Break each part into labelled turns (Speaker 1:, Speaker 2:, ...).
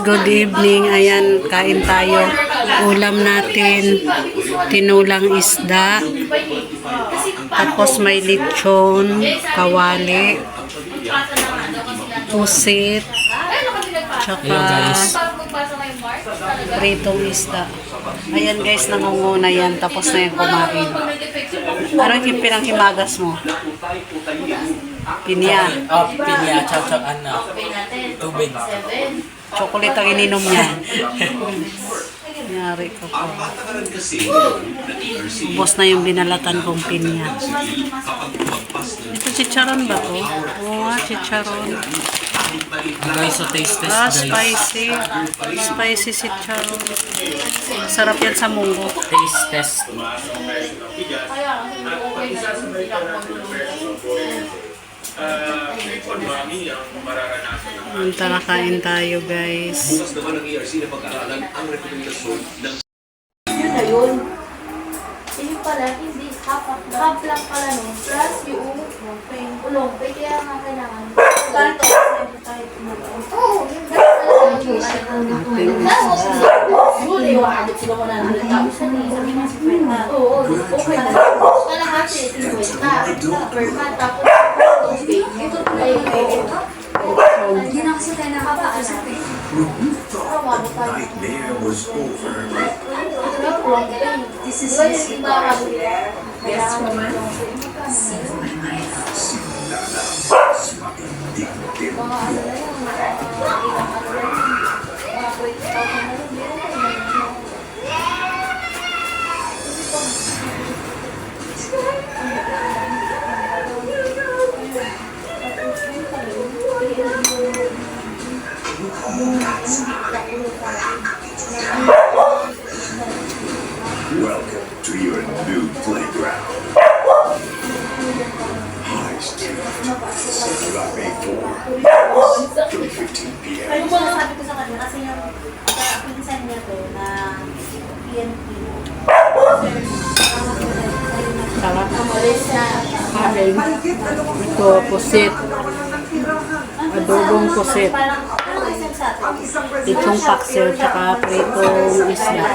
Speaker 1: Good evening. Ayan, kain tayo. Ulam natin, tinulang isda. Tapos may lechon, kawali, pusit, tsaka pritong isda. Ayan guys, nangunguna yan. Tapos na yung kumain. Ano yung pinanghimagas mo? Pinya.
Speaker 2: Oh, pinya, chocolate, ano, tubig.
Speaker 1: Chocolate ang ininom niya. Nangyari ko po. Ubos na yung binalatan kong pinya. Ito chicharon ba to? Oo nga, chicharon.
Speaker 2: Guys, so taste test,
Speaker 1: Ah,
Speaker 2: guys.
Speaker 1: spicy. Spicy chicharon. Sarap yan sa munggo.
Speaker 2: Taste test.
Speaker 1: Tara, kain tayo guys.
Speaker 3: Bukas naman ng ERC na pag-aralan ang rekomendasyon ng
Speaker 4: Yun na yun. Yung pala, hindi. Half lang pala no. Plus yung ulong. Kaya nga kailangan. Ganito. Tayo tumulong. Oo. Yun. Huli. Wakabot sila ko na nalataos na niya. Sabi nga si Fred. Oo. Okay na. Kalahati. 50. Per month. Tapos. Ito ay. Hindi na kasi tayo nakapaan natin.
Speaker 3: nightmare was over.
Speaker 4: This is easy. Yes, woman.
Speaker 3: Welcome to your new playground. High Street, Rabe 4, 3:15 p.m.
Speaker 4: Pero kung nasabi ko sa kanya, kasi yung pinsan niya to na PNP.
Speaker 1: Sarap.
Speaker 4: Alis na.
Speaker 1: Kain. Ito, pusit. Adobong pusit.
Speaker 4: Parang, ano isang sa atin?
Speaker 1: Itong paksiw, tsaka pritong isda.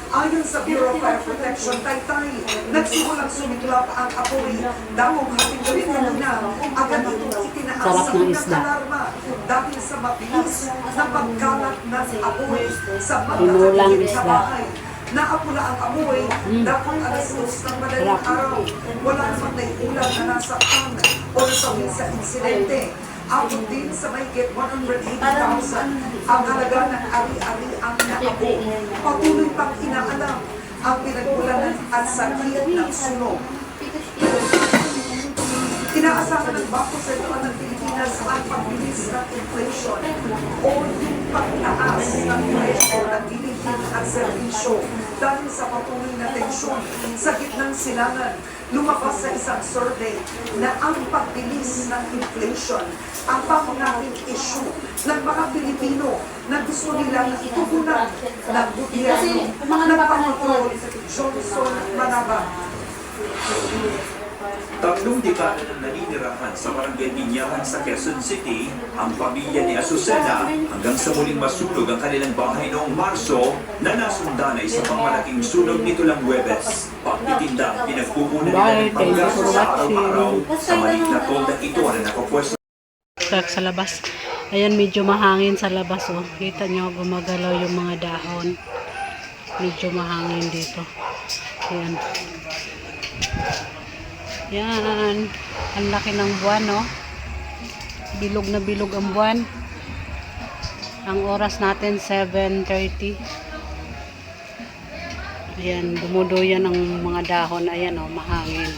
Speaker 5: Ayon sa Bureau of Fire Protection, Taytay, nagsimulang sumiklap ang apoy. Dakong hating gabi kanina, agad itong itinaas
Speaker 1: Sarap
Speaker 5: sa
Speaker 1: ng
Speaker 5: unang
Speaker 1: isda.
Speaker 5: alarma dahil sa mabilis na pagkalat ng apoy sa
Speaker 1: Tinulang
Speaker 5: magkakatid na
Speaker 1: isda.
Speaker 5: bahay. Naapula ang amoy, dakong alas 2 ng madaling
Speaker 1: Sarap.
Speaker 5: araw. Wala naman na ulan na nasaktan o nasawin sa insidente. Abot din sa mahigit 180,000 ang halaga ng ari-ari ang naabo. Patuloy pang inaalam ang pinagmulanan at sakit ng sunog. Inaasahan ng Bangko Sentral ng Pilipinas ang pagbilis ng inflation o yung pagtaas ng presyo ng bilihin at serbisyo dahil sa patuloy na tensyon sa gitnang silangan. Lumabas sa isang survey na ang pagbilis ng inflation ang pangunahing issue ng mga Pilipino na gusto nilang tugunan ng gobyerno ng Pangulong Johnson Manaba.
Speaker 3: 3 dekada nang naninirahan sa barangay Binyahan sa Quezon City ang pamilya ni Azucena hanggang sa muling masunog ang kanilang bahay noong Marso na nasunda na isa pang malaking sunog nito lang Huwebes. Pagtitinda, pinagpupunan nila ng panggastos sa araw-araw sa maliit na toldang ito na nakapwesto
Speaker 1: Sa labas. Ayan, medyo mahangin sa labas. Oh. Kita nyo, gumagalaw yung mga dahon. Medyo mahangin dito. Ayan. Yan. Ang laki ng buwan, no? Bilog na bilog ang buwan. Ang oras natin, 7:30. Ayan, dumuduyan ang mga dahon. Ayan, oh, mahangin.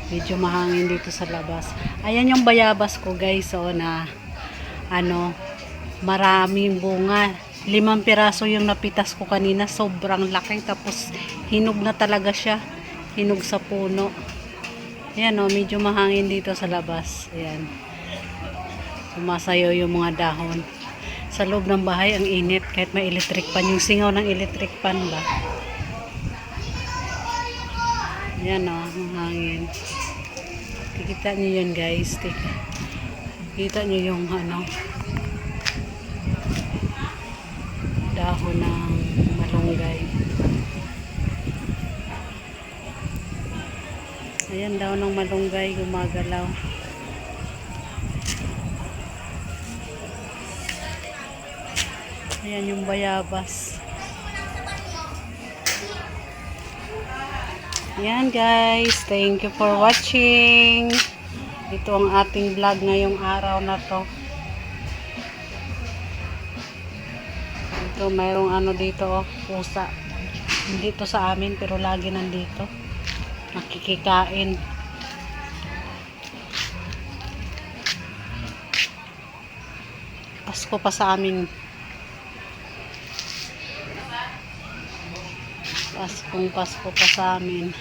Speaker 1: Medyo mahangin dito sa labas. Ayan yung bayabas ko, guys, oh, na ano, maraming bunga. 5 piraso yung napitas ko kanina. Sobrang laki. Tapos, hinog na talaga siya. Hinog sa puno. Ayan, oh, medyo mahangin dito sa labas. Ayan. Sumasayo yung mga dahon. Sa loob ng bahay, ang init. Kahit may electric pan. Yung singaw ng electric pan ba? Ayan, oh, mahangin. Kikita nyo yun, guys. Kita nyo yung ano. ng malunggay. Ayan daw ng malunggay gumagalaw. Ayan yung bayabas. Ayan guys, thank you for watching. Ito ang ating vlog ngayong araw na to. Ito mayroong ano dito, pusa. Hindi to sa amin pero lagi nandito. Nakikikain. Pasko pa sa amin. Pasko pa sa amin.